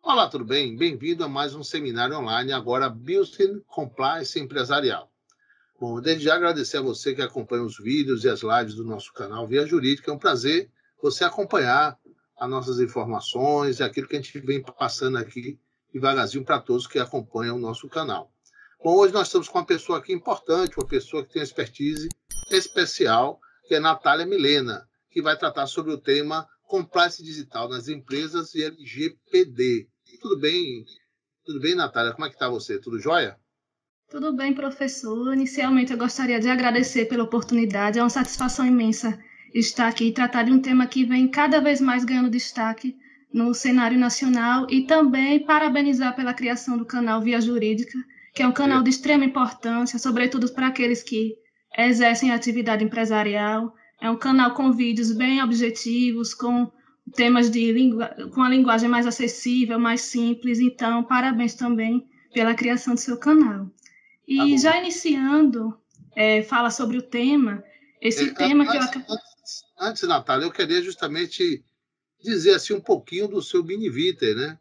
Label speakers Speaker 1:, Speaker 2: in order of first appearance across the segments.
Speaker 1: Olá, tudo bem? Bem-vindo a mais um seminário online, agora Business Compliance Empresarial. Bom, desde já agradecer a você que acompanha os vídeos e as lives do nosso canal Via Jurídica. É um prazer você acompanhar as nossas informações e aquilo que a gente vem passando aqui devagarzinho para todos que acompanham o nosso canal. Bom, hoje nós estamos com uma pessoa aqui importante, uma pessoa que tem expertise especial, que é Natália Milena, que vai tratar sobre o tema Compliance Digital nas Empresas e LGPD. Tudo bem? Tudo bem, Natália? Como é que está você? Tudo jóia?
Speaker 2: Tudo bem, professor. Inicialmente, eu gostaria de agradecer pela oportunidade. É uma satisfação imensa estar aqui e tratar de um tema que vem cada vez mais ganhando destaque no cenário nacional e também parabenizar pela criação do canal Via Jurídica, que é um canal de extrema importância, sobretudo para aqueles que exercem atividade empresarial. É um canal com vídeos bem objetivos, com temas com a linguagem mais acessível, mais simples. Então, parabéns também pela criação do seu canal.
Speaker 1: Tá
Speaker 2: E
Speaker 1: bom.
Speaker 2: já iniciando, fala sobre o tema, esse tema que eu
Speaker 1: Antes, antes, Natália, eu queria justamente dizer assim um pouquinho do seu Bini Vitae, né?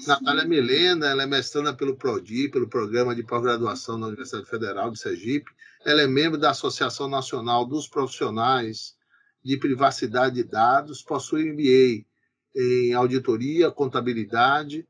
Speaker 1: Natália
Speaker 2: sim.
Speaker 1: Milena, ela é mestranda pelo PRODI, pelo Programa de Pós-Graduação da Universidade Federal de Sergipe. Ela é membro da Associação Nacional dos Profissionais de Privacidade de Dados, possui MBA em Auditoria, Contabilidade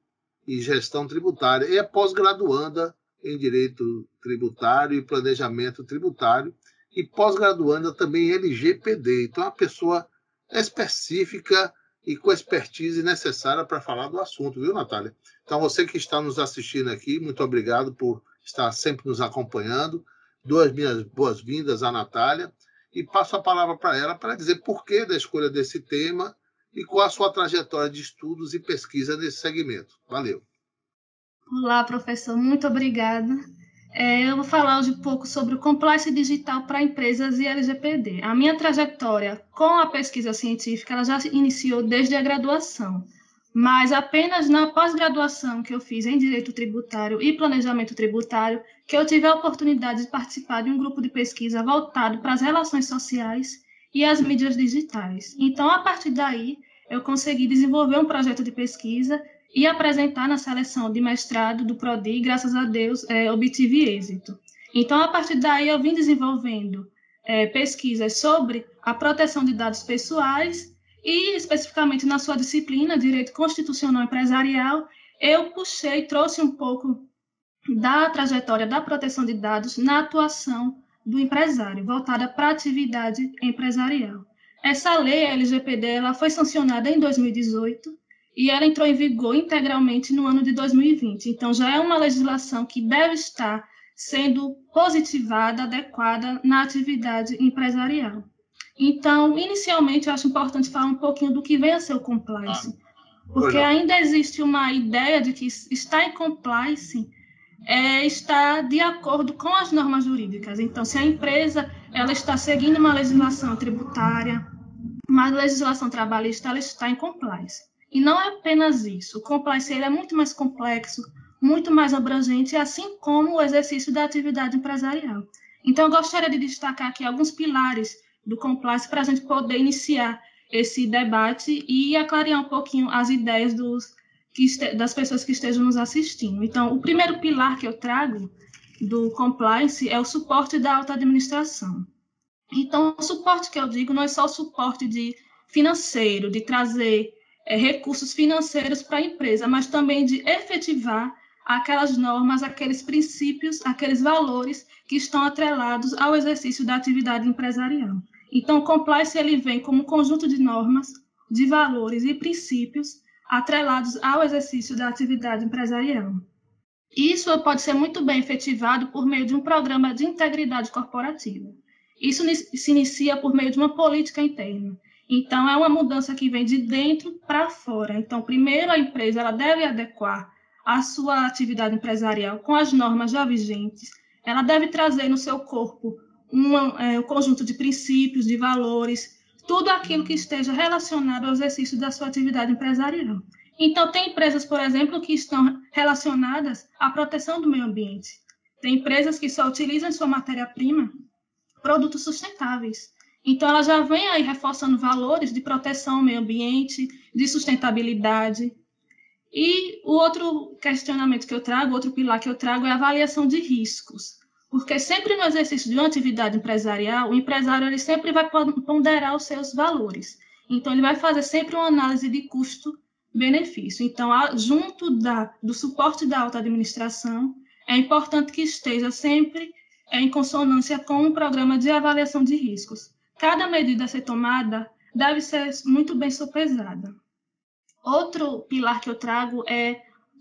Speaker 1: e Gestão Tributária e é pós-graduanda em Direito Tributário e Planejamento Tributário e pós-graduanda também em LGPD. Então, é uma pessoa específica e com a expertise necessária para falar do assunto, viu, Natália? Então, você que está nos assistindo aqui, muito obrigado por estar sempre nos acompanhando. Dou as minhas boas-vindas à Natália e passo a palavra para ela para dizer por que da escolha desse tema e qual a sua trajetória de estudos e pesquisa nesse segmento. Valeu.
Speaker 2: Olá, professor, muito obrigada. Eu vou falar hoje um pouco sobre o compliance digital para empresas e LGPD. A minha trajetória com a pesquisa científica ela já iniciou desde a graduação, mas apenas na pós-graduação que eu fiz em Direito Tributário e Planejamento Tributário que eu tive a oportunidade de participar de um grupo de pesquisa voltado para as relações sociais e as mídias digitais. Então, a partir daí, eu consegui desenvolver um projeto de pesquisa e apresentar na seleção de mestrado do PRODI, graças a Deus, obtive êxito. Então, a partir daí, eu vim desenvolvendo pesquisas sobre a proteção de dados pessoais e, especificamente na sua disciplina, Direito Constitucional Empresarial, eu trouxe um pouco da trajetória da proteção de dados na atuação do empresário, voltada para a atividade empresarial. Essa lei, a LGPD, ela foi sancionada em 2018 e ela entrou em vigor integralmente no ano de 2020. Então, já é uma legislação que deve estar sendo positivada, adequada na atividade empresarial. Então, inicialmente, eu acho importante falar um pouquinho do que vem a ser o compliance,
Speaker 1: Pois
Speaker 2: porque
Speaker 1: não.
Speaker 2: ainda existe uma ideia de que estar em compliance está de acordo com as normas jurídicas. Então, se a empresa ela está seguindo uma legislação tributária, uma legislação trabalhista, ela está em compliance. E não é apenas isso. O compliance ele é muito mais complexo, muito mais abrangente, assim como o exercício da atividade empresarial. Então, eu gostaria de destacar aqui alguns pilares do compliance para a gente poder iniciar esse debate e aclarear um pouquinho as ideias das pessoas que estejam nos assistindo. Então, o primeiro pilar que eu trago do compliance é o suporte da alta administração. Então, o suporte que eu digo não é só o suporte financeiro, de trazer recursos financeiros para a empresa, mas também de efetivar aquelas normas, aqueles princípios, aqueles valores que estão atrelados ao exercício da atividade empresarial. Então, o compliance ele vem como um conjunto de normas, de valores e princípios atrelados ao exercício da atividade empresarial. Isso pode ser muito bem efetivado por meio de um programa de integridade corporativa. Isso se inicia por meio de uma política interna. Então, é uma mudança que vem de dentro para fora. Então, primeiro, a empresa ela deve adequar a sua atividade empresarial com as normas já vigentes. Ela deve trazer no seu corpo um conjunto de princípios, de valores, tudo aquilo que esteja relacionado ao exercício da sua atividade empresarial. Então, tem empresas, por exemplo, que estão relacionadas à proteção do meio ambiente. Tem empresas que só utilizam em sua matéria-prima produtos sustentáveis. Então, ela já vem aí reforçando valores de proteção ao meio ambiente, de sustentabilidade. E o outro questionamento que eu trago, outro pilar que eu trago é a avaliação de riscos. Porque sempre no exercício de uma atividade empresarial, o empresário ele sempre vai ponderar os seus valores. Então, ele vai fazer sempre uma análise de custo-benefício. Então, junto do suporte da alta administração, é importante que esteja sempre em consonância com um programa de avaliação de riscos. Cada medida a ser tomada deve ser muito bem sopesada. Outro pilar que eu trago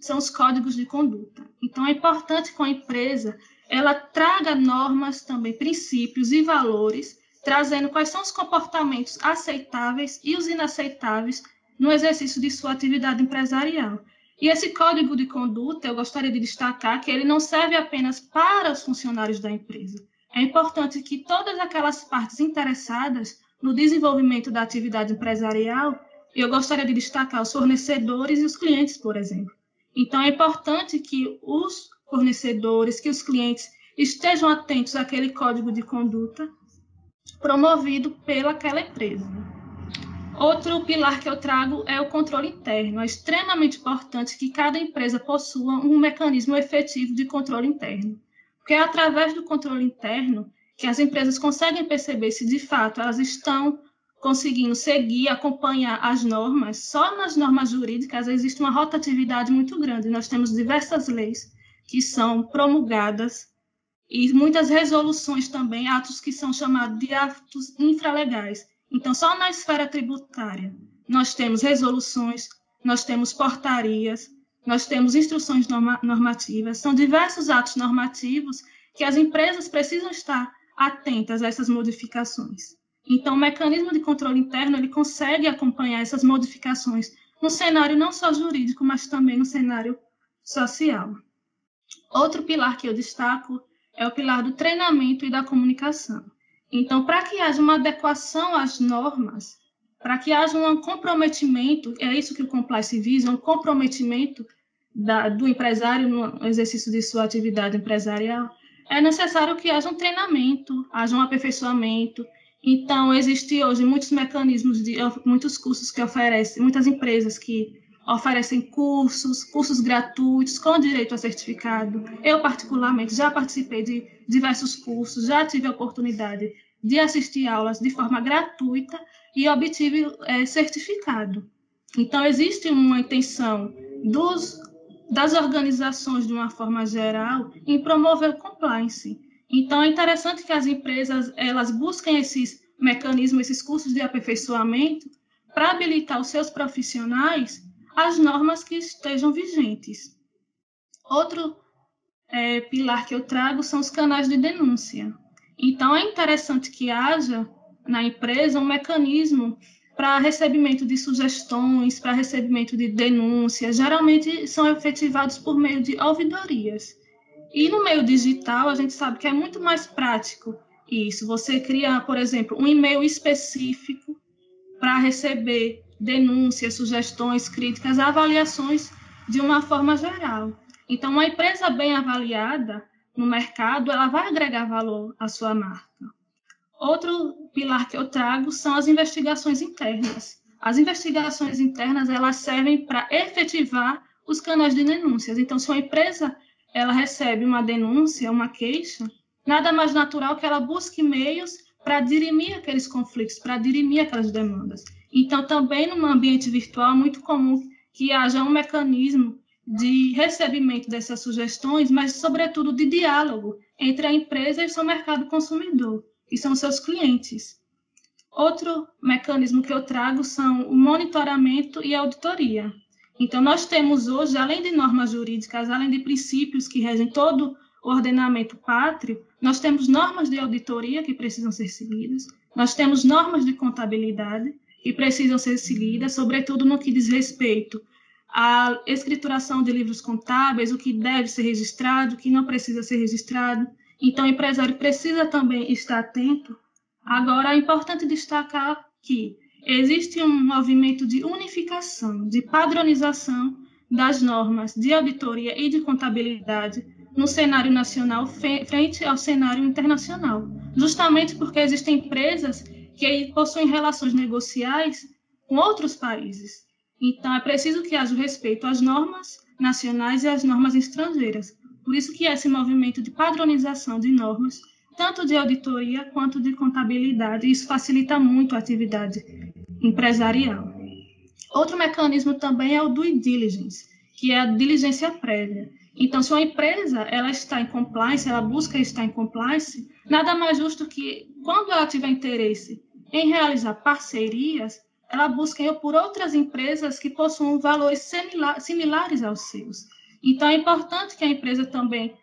Speaker 2: são os códigos de conduta. Então, é importante que a empresa ela traga normas também, princípios e valores, trazendo quais são os comportamentos aceitáveis e os inaceitáveis no exercício de sua atividade empresarial. E esse código de conduta, eu gostaria de destacar que ele não serve apenas para os funcionários da empresa. É importante que todas aquelas partes interessadas no desenvolvimento da atividade empresarial, eu gostaria de destacar os fornecedores e os clientes, por exemplo. Então, é importante que os fornecedores, que os clientes estejam atentos àquele código de conduta promovido pelaquela empresa. Outro pilar que eu trago é o controle interno. É extremamente importante que cada empresa possua um mecanismo efetivo de controle interno, porque é através do controle interno que as empresas conseguem perceber se, de fato, elas estão conseguindo seguir, acompanhar as normas. Só nas normas jurídicas existe uma rotatividade muito grande. Nós temos diversas leis que são promulgadas e muitas resoluções também, atos que são chamados de atos infralegais. Então, só na esfera tributária, nós temos resoluções, nós temos portarias, nós temos instruções normativas, são diversos atos normativos que as empresas precisam estar atentas a essas modificações. Então, o mecanismo de controle interno ele consegue acompanhar essas modificações no cenário não só jurídico, mas também no cenário social. Outro pilar que eu destaco é o pilar do treinamento e da comunicação. Então, para que haja uma adequação às normas, para que haja um comprometimento, é isso que o compliance visa, um comprometimento do empresário no exercício de sua atividade empresarial, é necessário que haja um treinamento, haja um aperfeiçoamento. Então, existem hoje muitos mecanismos, muitos cursos que oferecem, muitas empresas que oferecem cursos gratuitos com direito a certificado. Eu, particularmente, já participei de diversos cursos, já tive a oportunidade de assistir aulas de forma gratuita e obtive certificado. Então, existe uma intenção das organizações, de uma forma geral, em promover o compliance. Então, é interessante que as empresas elas busquem esses mecanismos, esses cursos de aperfeiçoamento, para habilitar os seus profissionais às normas que estejam vigentes. Outro pilar que eu trago são os canais de denúncia. Então, é interessante que haja na empresa um mecanismo para recebimento de sugestões, para recebimento de denúncias. Geralmente são efetivados por meio de ouvidorias. E no meio digital, a gente sabe que é muito mais prático isso. Você cria, por exemplo, um e-mail específico para receber denúncias, sugestões, críticas, avaliações de uma forma geral. Então, uma empresa bem avaliada no mercado, ela vai agregar valor à sua marca. Outro pilar que eu trago são as investigações internas. As investigações internas, elas servem para efetivar os canais de denúncias. Então, se uma empresa ela recebe uma denúncia, uma queixa, nada mais natural que ela busque meios para dirimir aqueles conflitos, para dirimir aquelas demandas. Então, também no ambiente virtual é muito comum que haja um mecanismo de recebimento dessas sugestões, mas, sobretudo, de diálogo entre a empresa e o seu mercado consumidor, que são seus clientes. Outro mecanismo que eu trago são o monitoramento e a auditoria. Então, nós temos hoje, além de normas jurídicas, além de princípios que regem todo o ordenamento pátrio, nós temos normas de auditoria que precisam ser seguidas, nós temos normas de contabilidade que precisam ser seguidas, sobretudo no que diz respeito à escrituração de livros contábeis, o que deve ser registrado, o que não precisa ser registrado. Então, o empresário precisa também estar atento. Agora, é importante destacar que existe um movimento de unificação, de padronização das normas de auditoria e de contabilidade no cenário nacional frente ao cenário internacional, justamente porque existem empresas que possuem relações negociais com outros países. Então, é preciso que haja o respeito às normas nacionais e às normas estrangeiras. Por isso que esse movimento de padronização de normas, tanto de auditoria quanto de contabilidade, isso facilita muito a atividade empresarial. Outro mecanismo também é o due diligence, que é a diligência prévia. Então, se uma empresa ela está em compliance, ela busca estar em compliance, nada mais justo que, quando ela tiver interesse em realizar parcerias, ela busque por outras empresas que possuam valores similares aos seus. Então, é importante que a empresa também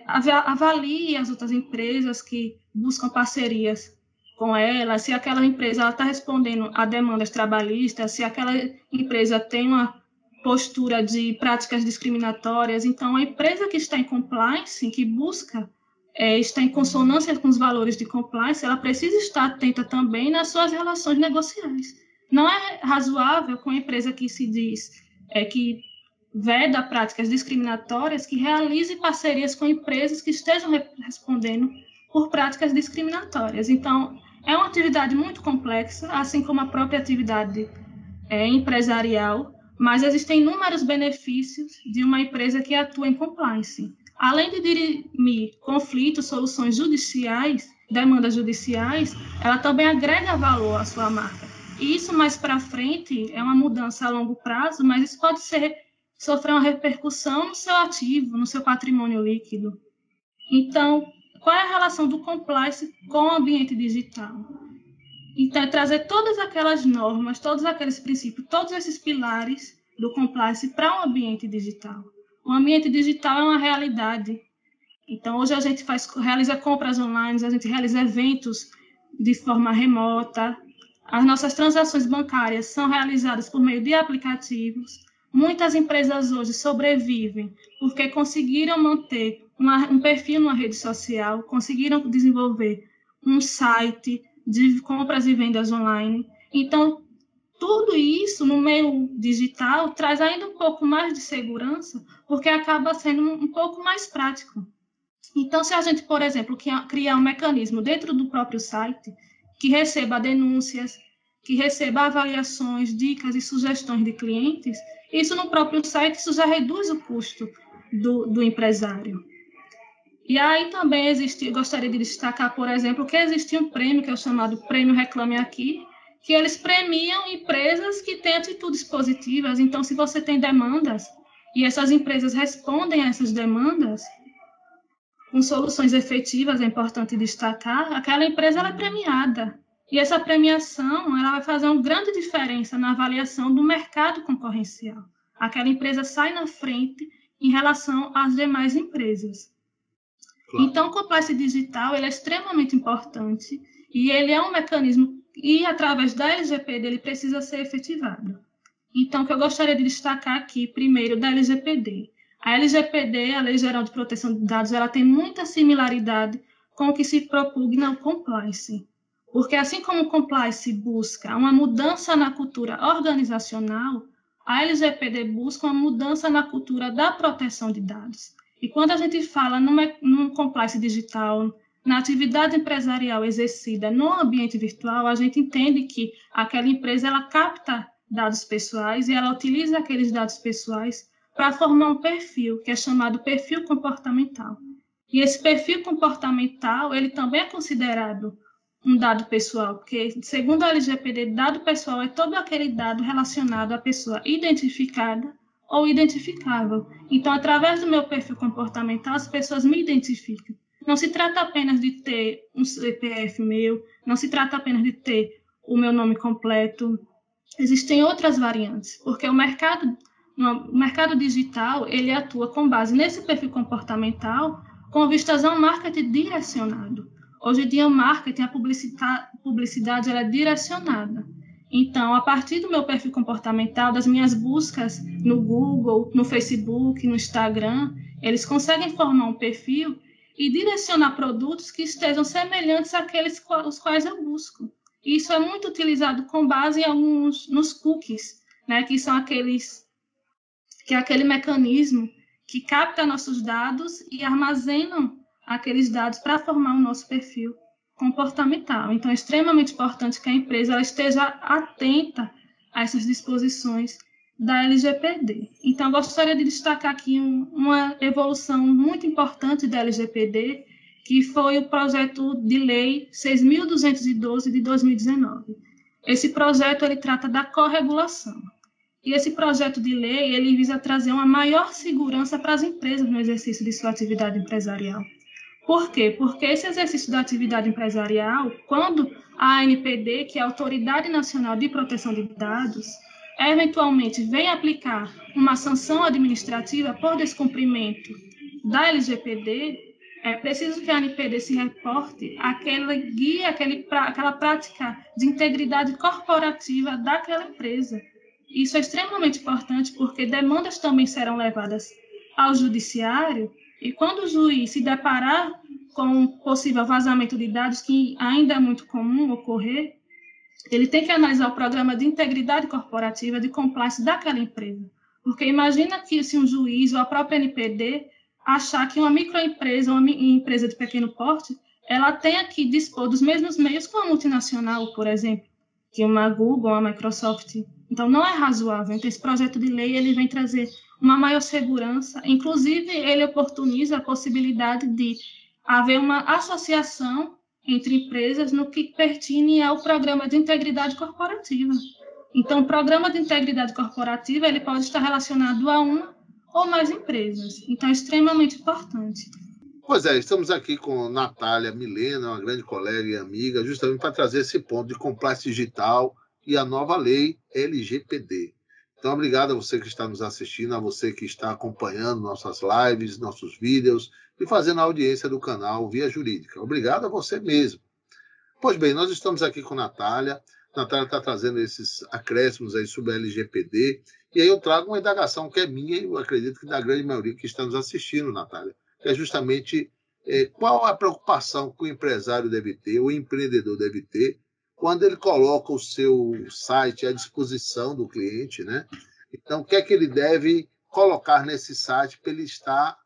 Speaker 2: avalie as outras empresas que buscam parcerias com ela, se aquela empresa está respondendo a demandas trabalhistas, se aquela empresa tem uma postura de práticas discriminatórias. Então, a empresa que está em compliance, que busca estar em consonância com os valores de compliance, ela precisa estar atenta também nas suas relações negociais. Não é razoável com a empresa que se diz que veda práticas discriminatórias, que realize parcerias com empresas que estejam respondendo por práticas discriminatórias. Então, é uma atividade muito complexa, assim como a própria atividade empresarial, mas existem inúmeros benefícios de uma empresa que atua em compliance. Além de dirimir conflitos, soluções judiciais, demandas judiciais, ela também agrega valor à sua marca. E isso mais para frente é uma mudança a longo prazo, mas isso pode sofrer uma repercussão no seu ativo, no seu patrimônio líquido. Então, qual é a relação do compliance com o ambiente digital? Então, é trazer todas aquelas normas, todos aqueles princípios, todos esses pilares do compliance para um ambiente digital. O ambiente digital é uma realidade. Então, hoje a gente realiza compras online, a gente realiza eventos de forma remota, as nossas transações bancárias são realizadas por meio de aplicativos. Muitas empresas hoje sobrevivem porque conseguiram manter um perfil numa rede social, conseguiram desenvolver um site de compras e vendas online. Então, tudo isso no meio digital traz ainda um pouco mais de segurança, porque acaba sendo um pouco mais prático. Então, se a gente, por exemplo, criar um mecanismo dentro do próprio site que receba denúncias, que receba avaliações, dicas e sugestões de clientes, isso no próprio site isso já reduz o custo do empresário. E aí também gostaria de destacar, por exemplo, que existe um prêmio, que é o chamado Prêmio Reclame Aqui, que eles premiam empresas que têm atitudes positivas. Então, se você tem demandas e essas empresas respondem a essas demandas com soluções efetivas, é importante destacar, aquela empresa ela é premiada. E essa premiação ela vai fazer uma grande diferença na avaliação do mercado concorrencial. Aquela empresa sai na frente em relação às demais empresas. Claro. Então, o compliance digital ele é extremamente importante e ele é um mecanismo e, através da LGPD, ele precisa ser efetivado. Então, o que eu gostaria de destacar aqui, primeiro, da LGPD. A LGPD, a Lei Geral de Proteção de Dados, ela tem muita similaridade com o que se propugna o compliance. Porque, assim como o compliance busca uma mudança na cultura organizacional, a LGPD busca uma mudança na cultura da proteção de dados. E quando a gente fala num compliance digital, na atividade empresarial exercida no ambiente virtual, a gente entende que aquela empresa ela capta dados pessoais e ela utiliza aqueles dados pessoais para formar um perfil, que é chamado perfil comportamental. E esse perfil comportamental, ele também é considerado um dado pessoal, porque, segundo a LGPD, dado pessoal é todo aquele dado relacionado à pessoa identificada ou identificável. Então, através do meu perfil comportamental, as pessoas me identificam. Não se trata apenas de ter um CPF meu, não se trata apenas de ter o meu nome completo. Existem outras variantes, porque o mercado digital ele atua com base nesse perfil comportamental com vistas a um marketing direcionado. Hoje em dia, o marketing, a publicidade ela é direcionada. Então, a partir do meu perfil comportamental, das minhas buscas no Google, no Facebook, no Instagram, eles conseguem formar um perfil e direcionar produtos que estejam semelhantes àqueles os quais eu busco. Isso é muito utilizado com base nos cookies, né, que são aquele mecanismo que capta nossos dados e armazenam aqueles dados para formar o nosso perfil comportamental. Então, é extremamente importante que a empresa ela esteja atenta a essas disposições da LGPD. Então, gostaria de destacar aqui uma evolução muito importante da LGPD, que foi o projeto de lei 6.212 de 2019. Esse projeto ele trata da corregulação. E esse projeto de lei ele visa trazer uma maior segurança para as empresas no exercício de sua atividade empresarial. Por quê? Porque esse exercício da atividade empresarial, quando a ANPD, que é a Autoridade Nacional de Proteção de Dados, eventualmente vem aplicar uma sanção administrativa por descumprimento da LGPD, é preciso que a ANPD se reporte àquela guia, aquela prática de integridade corporativa daquela empresa. Isso é extremamente importante porque demandas também serão levadas ao judiciário e quando o juiz se deparar com um possível vazamento de dados, que ainda é muito comum ocorrer, ele tem que analisar o programa de integridade corporativa de compliance daquela empresa. Porque imagina que se um juiz ou a própria NPD achar que uma microempresa ou uma empresa de pequeno porte, ela tenha que dispor dos mesmos meios que uma multinacional, por exemplo, que uma Google, uma Microsoft. Então, não é razoável. Então, esse projeto de lei ele vem trazer uma maior segurança. Inclusive, ele oportuniza a possibilidade de haver uma associação entre empresas no que pertine ao programa de integridade corporativa. Então, o programa de integridade corporativa ele pode estar relacionado a uma ou mais empresas. Então, é extremamente importante.
Speaker 1: Pois é, estamos aqui com Natália Milena, uma grande colega e amiga, justamente para trazer esse ponto de compliance digital e a nova lei LGPD. Então, obrigado a você que está nos assistindo, a você que está acompanhando nossas lives, nossos vídeos e fazendo a audiência do canal Via Jurídica. Obrigado a você mesmo. Pois bem, nós estamos aqui com Natália. Natália está trazendo esses acréscimos aí sobre a LGPD. E aí eu trago uma indagação que é minha e eu acredito que da grande maioria que está nos assistindo, Natália, que é justamente qual a preocupação que o empresário deve ter, o empreendedor deve ter, quando ele coloca o seu site à disposição do cliente, né? Então, o que é que ele deve colocar nesse site para ele estar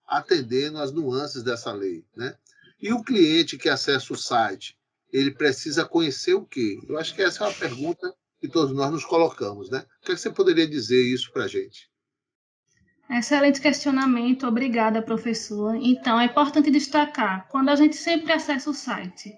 Speaker 1: atendendo às nuances dessa lei, né? E o cliente que acessa o site, ele precisa conhecer o quê? Eu acho que essa é uma pergunta que todos nós nos colocamos, né? O que é que você poderia dizer isso para a gente?
Speaker 2: Excelente questionamento, obrigada, professor. Então, é importante destacar, quando a gente sempre acessa o site,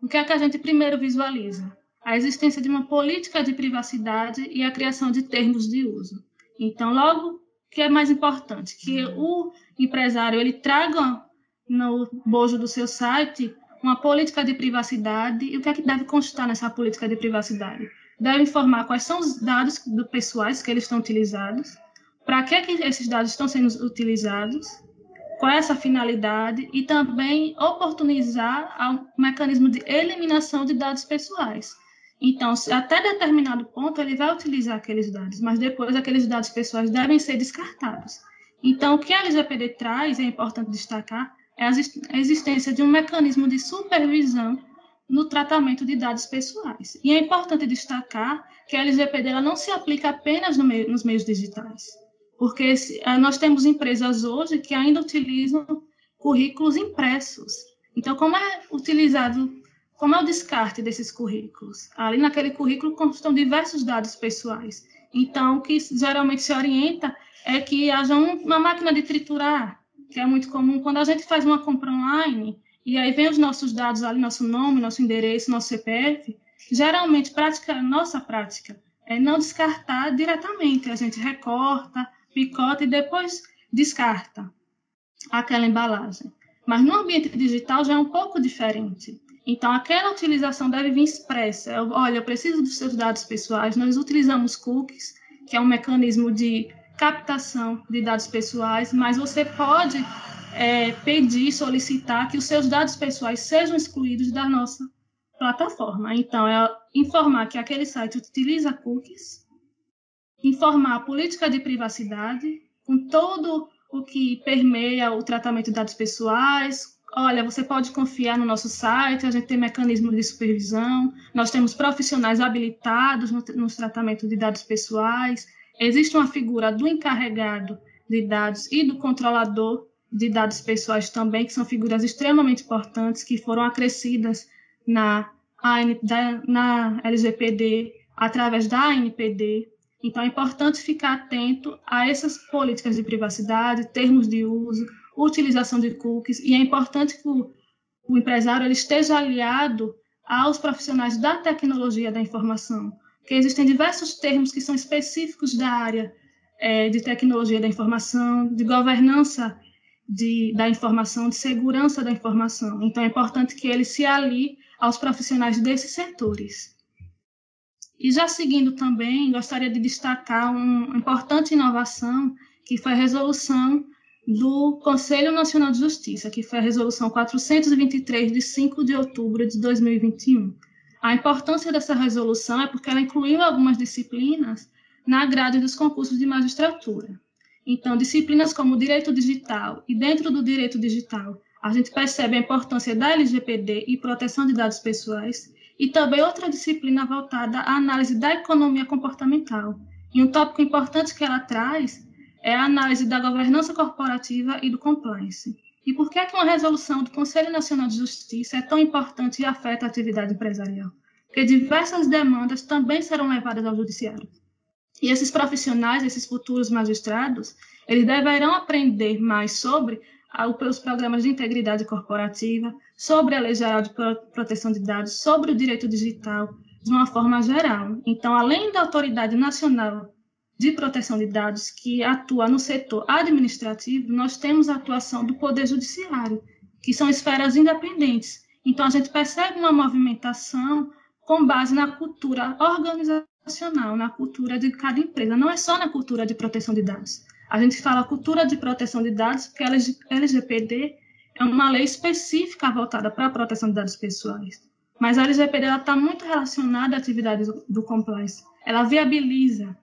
Speaker 2: o que é que a gente primeiro visualiza? A existência de uma política de privacidade e a criação de termos de uso. Então, logo, o que é mais importante? Que o empresário ele traga no bojo do seu site uma política de privacidade e o que é que deve constar nessa política de privacidade? Deve informar quais são os dados pessoais que eles estão utilizados, para que esses dados estão sendo utilizados, qual é essa finalidade e também oportunizar o mecanismo de eliminação de dados pessoais. Então, até determinado ponto, ele vai utilizar aqueles dados, mas depois aqueles dados pessoais devem ser descartados. Então, o que a LGPD traz, é importante destacar, é a existência de um mecanismo de supervisão no tratamento de dados pessoais. E é importante destacar que a LGPD ela não se aplica apenas nos meios digitais, porque nós temos empresas hoje que ainda utilizam currículos impressos. Então, como é o descarte desses currículos? Ali naquele currículo constam diversos dados pessoais. Então, o que geralmente se orienta é que haja uma máquina de triturar, que é muito comum quando a gente faz uma compra online, e aí vem os nossos dados ali, nosso nome, nosso endereço, nosso CPF, geralmente, nossa prática é não descartar diretamente, a gente recorta, picota e depois descarta aquela embalagem. Mas no ambiente digital já é um pouco diferente. Então, aquela utilização deve vir expressa. Olha, eu preciso dos seus dados pessoais. Nós utilizamos cookies, que é um mecanismo de captação de dados pessoais, mas você pode pedir, solicitar que os seus dados pessoais sejam excluídos da nossa plataforma. Então, é informar que aquele site utiliza cookies, informar a política de privacidade, com todo o que permeia o tratamento de dados pessoais. Olha, você pode confiar no nosso site, a gente tem mecanismo de supervisão, nós temos profissionais habilitados no tratamento de dados pessoais, existe uma figura do encarregado de dados e do controlador de dados pessoais também, que são figuras extremamente importantes, que foram acrescidas na LGPD através da ANPD. Então, é importante ficar atento a essas políticas de privacidade, termos de uso, utilização de cookies, e é importante que o empresário ele esteja aliado aos profissionais da tecnologia da informação, porque existem diversos termos que são específicos da área de tecnologia da informação, de governança da informação, de segurança da informação. Então, é importante que ele se alie aos profissionais desses setores. E já seguindo também, gostaria de destacar uma importante inovação, que foi a resolução do Conselho Nacional de Justiça, que foi a resolução 423, de 5 de outubro de 2021. A importância dessa resolução é porque ela incluiu algumas disciplinas na grade dos concursos de magistratura. Então, disciplinas como direito digital, e dentro do direito digital, a gente percebe a importância da LGPD e proteção de dados pessoais, e também outra disciplina voltada à análise da economia comportamental. E um tópico importante que ela traz é a análise da governança corporativa e do compliance. E por que uma resolução do Conselho Nacional de Justiça é tão importante e afeta a atividade empresarial? Porque diversas demandas também serão levadas ao judiciário. E esses profissionais, esses futuros magistrados, eles deverão aprender mais sobre os programas de integridade corporativa, sobre a Lei Geral de Proteção de Dados, sobre o direito digital, de uma forma geral. Então, além da Autoridade Nacional de Proteção de Dados, que atua no setor administrativo, nós temos a atuação do Poder Judiciário, que são esferas independentes. Então, a gente percebe uma movimentação com base na cultura organizacional, na cultura de cada empresa. Não é só na cultura de proteção de dados. A gente fala cultura de proteção de dados porque a LGPD é uma lei específica voltada para a proteção de dados pessoais. Mas a LGPD está muito relacionada à atividade do compliance. Ela viabiliza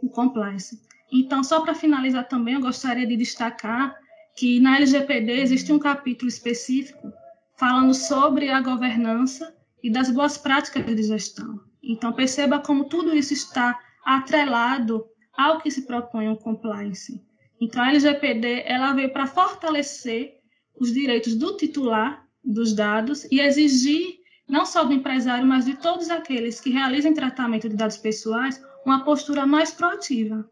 Speaker 2: o compliance. Então, só para finalizar também, eu gostaria de destacar que na LGPD existe um capítulo específico falando sobre a governança e das boas práticas de gestão. Então, perceba como tudo isso está atrelado ao que se propõe o compliance. Então, a LGPD ela veio para fortalecer os direitos do titular dos dados e exigir, não só do empresário, mas de todos aqueles que realizem tratamento de dados pessoais, uma postura mais proativa.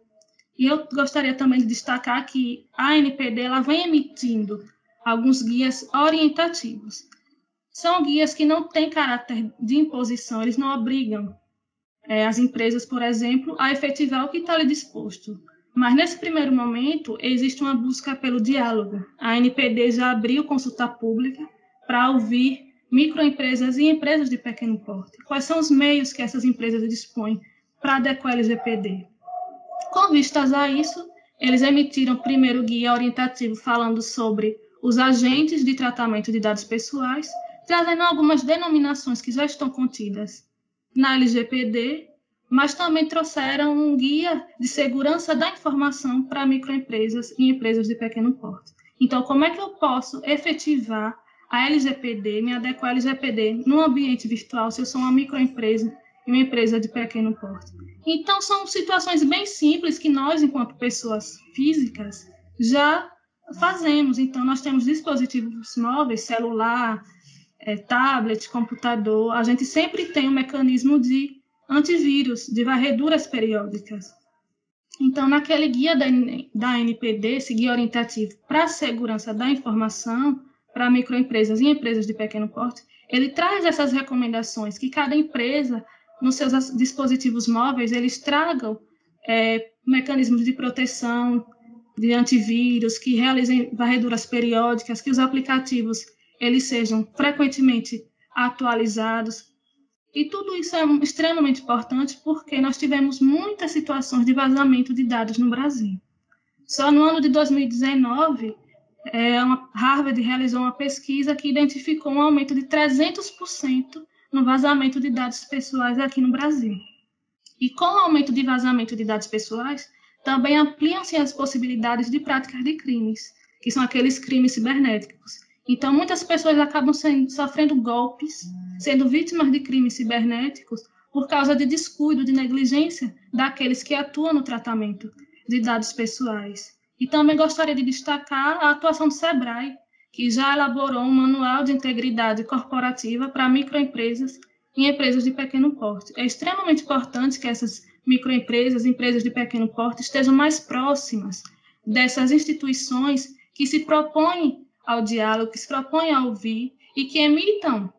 Speaker 2: E eu gostaria também de destacar que a ANPD ela vem emitindo alguns guias orientativos. São guias que não têm caráter de imposição, eles não obrigam as empresas, por exemplo, a efetivar o que está ali disposto. Mas, nesse primeiro momento, existe uma busca pelo diálogo. A ANPD já abriu consulta pública para ouvir microempresas e empresas de pequeno porte. Quais são os meios que essas empresas dispõem para adequar a LGPD? Com vistas a isso, eles emitiram o primeiro guia orientativo falando sobre os agentes de tratamento de dados pessoais, trazendo algumas denominações que já estão contidas na LGPD, mas também trouxeram um guia de segurança da informação para microempresas e empresas de pequeno porte. Então, como é que eu posso efetivar a LGPD, me adequar à LGPD no ambiente virtual, se eu sou uma microempresa e uma empresa de pequeno porte? Então, são situações bem simples que nós, enquanto pessoas físicas, já fazemos. Então, nós temos dispositivos móveis, celular, tablet, computador, a gente sempre tem um mecanismo de antivírus, de varreduras periódicas. Então, naquele guia da ANPD, esse guia orientativo para a segurança da informação para microempresas e empresas de pequeno porte, ele traz essas recomendações que cada empresa, nos seus dispositivos móveis, eles tragam mecanismos de proteção, de antivírus, que realizem varreduras periódicas, que os aplicativos eles sejam frequentemente atualizados. E tudo isso é extremamente importante porque nós tivemos muitas situações de vazamento de dados no Brasil. Só no ano de 2019, Harvard realizou uma pesquisa que identificou um aumento de 300% no vazamento de dados pessoais aqui no Brasil. E com o aumento de vazamento de dados pessoais, também ampliam-se as possibilidades de práticas de crimes, que são aqueles crimes cibernéticos. Então, muitas pessoas acabam sofrendo golpes, sendo vítimas de crimes cibernéticos por causa de descuido, de negligência daqueles que atuam no tratamento de dados pessoais. E também gostaria de destacar a atuação do SEBRAE, que já elaborou um manual de integridade corporativa para microempresas em empresas de pequeno porte. É extremamente importante que essas microempresas, empresas de pequeno porte, estejam mais próximas dessas instituições que se propõem ao diálogo, que se propõem a ouvir e que emitam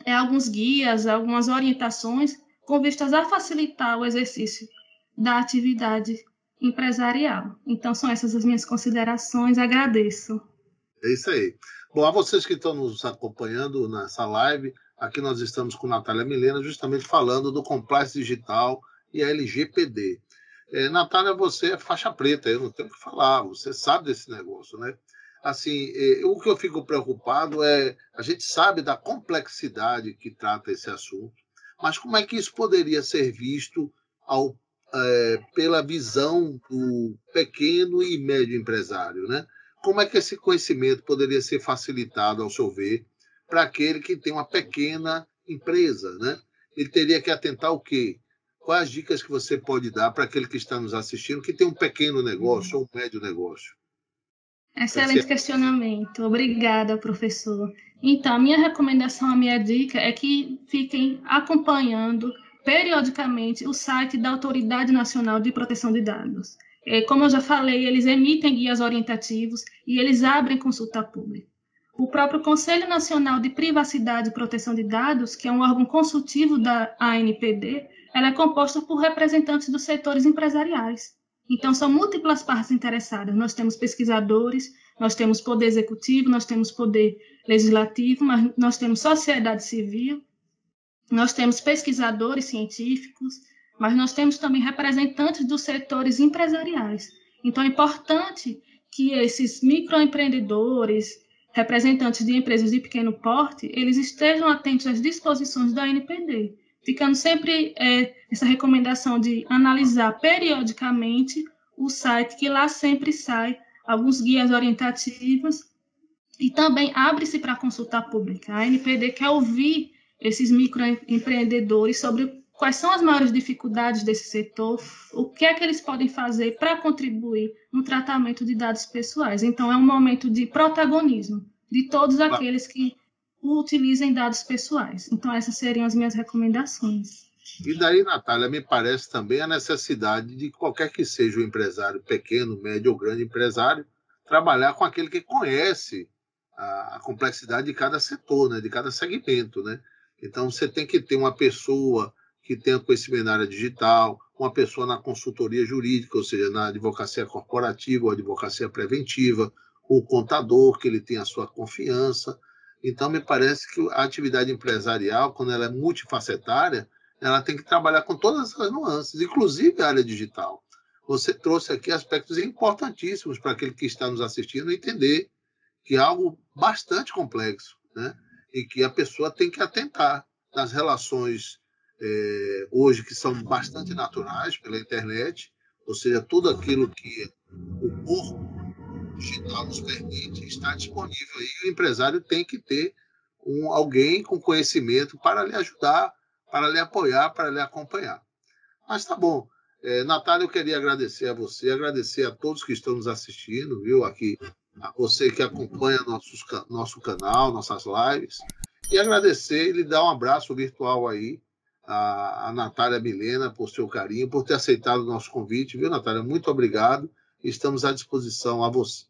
Speaker 2: alguns guias, algumas orientações com vistas a facilitar o exercício da atividade empresarial. Então, são essas as minhas considerações, agradeço.
Speaker 1: É isso aí. Bom, a vocês que estão nos acompanhando nessa live, aqui nós estamos com Natália Milena, justamente falando do Compliance Digital e a LGPD. Natália, você é faixa preta, eu não tenho o que falar, você sabe desse negócio, né? Assim, o que eu fico preocupado é, a gente sabe da complexidade que trata esse assunto, mas como é que isso poderia ser visto pela visão do pequeno e médio empresário, né? Como é que esse conhecimento poderia ser facilitado, ao seu ver, para aquele que tem uma pequena empresa, né? Ele teria que atentar o quê? Quais as dicas que você pode dar para aquele que está nos assistindo, que tem um pequeno negócio ou um médio negócio?
Speaker 2: Excelente questionamento. Obrigada, professor. Então, a minha recomendação, a minha dica é que fiquem acompanhando periodicamente o site da Autoridade Nacional de Proteção de Dados. Como eu já falei, eles emitem guias orientativos e eles abrem consulta pública. O próprio Conselho Nacional de Privacidade e Proteção de Dados, que é um órgão consultivo da ANPD, ela é composta por representantes dos setores empresariais. Então, são múltiplas partes interessadas. Nós temos pesquisadores, nós temos poder executivo, nós temos poder legislativo, mas nós temos sociedade civil, nós temos pesquisadores científicos, mas nós temos também representantes dos setores empresariais. Então, é importante que esses microempreendedores, representantes de empresas de pequeno porte, eles estejam atentos às disposições da ANPD, ficando sempre essa recomendação de analisar periodicamente o site, que lá sempre sai alguns guias orientativos e também abre-se para consulta pública. A ANPD quer ouvir esses microempreendedores sobre quais são as maiores dificuldades desse setor, o que é que eles podem fazer para contribuir no tratamento de dados pessoais. Então, é um momento de protagonismo de todos aqueles que utilizem dados pessoais. Então, essas seriam as minhas recomendações.
Speaker 1: E daí, Natália, me parece também a necessidade de qualquer que seja o empresário, pequeno, médio ou grande empresário, trabalhar com aquele que conhece a complexidade de cada setor, né, de cada segmento, né? Então, você tem que ter uma pessoa que tenha conhecimento na área digital, uma pessoa na consultoria jurídica, ou seja, na advocacia corporativa ou advocacia preventiva, o contador, que ele tenha a sua confiança. Então, me parece que a atividade empresarial, quando ela é multifacetária, ela tem que trabalhar com todas as nuances, inclusive a área digital. Você trouxe aqui aspectos importantíssimos para aquele que está nos assistindo entender que é algo bastante complexo, né? E que a pessoa tem que atentar nas relações hoje que são bastante naturais pela internet, ou seja, tudo aquilo que o corpo digital nos permite está disponível aí. O empresário tem que ter alguém com conhecimento para lhe ajudar, para lhe apoiar, para lhe acompanhar. Mas tá bom. Natália, eu queria agradecer a você, agradecer a todos que estão nos assistindo, viu, aqui, a você que acompanha nosso canal, nossas lives, e agradecer e lhe dar um abraço virtual aí, a Natália Milena, por seu carinho, por ter aceitado o nosso convite, viu, Natália? Muito obrigado. Estamos à disposição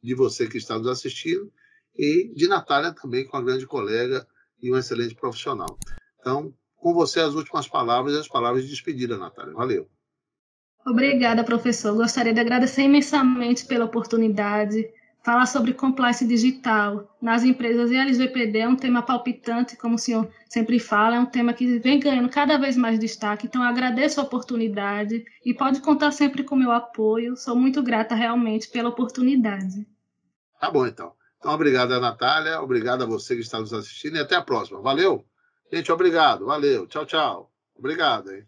Speaker 1: de você que está nos assistindo e de Natália também, com a grande colega e um excelente profissional. Então, com você as últimas palavras e as palavras de despedida, Natália. Valeu.
Speaker 2: Obrigada, professor. Gostaria de agradecer imensamente pela oportunidade. Falar sobre compliance digital nas empresas e LGPD é um tema palpitante, como o senhor sempre fala, é um tema que vem ganhando cada vez mais destaque. Então, agradeço a oportunidade e pode contar sempre com o meu apoio. Sou muito grata realmente pela oportunidade.
Speaker 1: Tá bom, então. Então, obrigado a Natália, obrigado a você que está nos assistindo e até a próxima. Valeu? Gente, obrigado. Valeu. Tchau, tchau. Obrigado, hein?